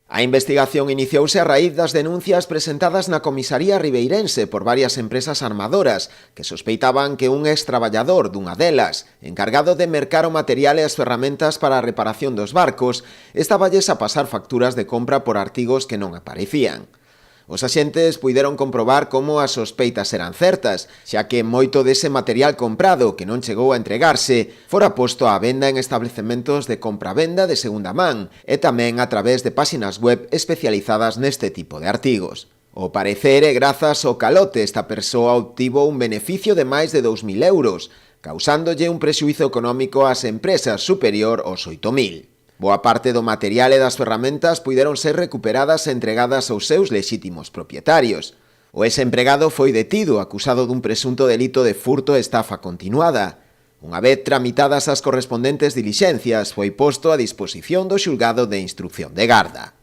A investigación iniciouse a raíz das denuncias presentadas na comisaría ribeirense por varias empresas armadoras que sospeitaban que un extraballador dunha delas, encargado de mercar o material e as ferramentas para a reparación dos barcos, estaballes a pasar facturas de compra por artigos que non aparecían. Os axentes puideron comprobar como as sospeitas eran certas, xa que moito dese material comprado que non chegou a entregarse fora posto á venda en establecementos de compra-venda de segunda man e tamén a través de páxinas web especializadas neste tipo de artigos. Ao parecer, grazas ao calote, esta persoa obtivo un beneficio de máis de 2.000 euros, causándolle un prexuízo económico ás empresas superior aos 8.000. Boa parte do material e das ferramentas puideron ser recuperadas e entregadas aos seus lexítimos propietarios. O ex-empregado foi detido acusado dun presunto delito de furto e estafa continuada. Unha vez tramitadas as correspondentes dilixencias, foi posto a disposición do xulgado de instrucción de Garda.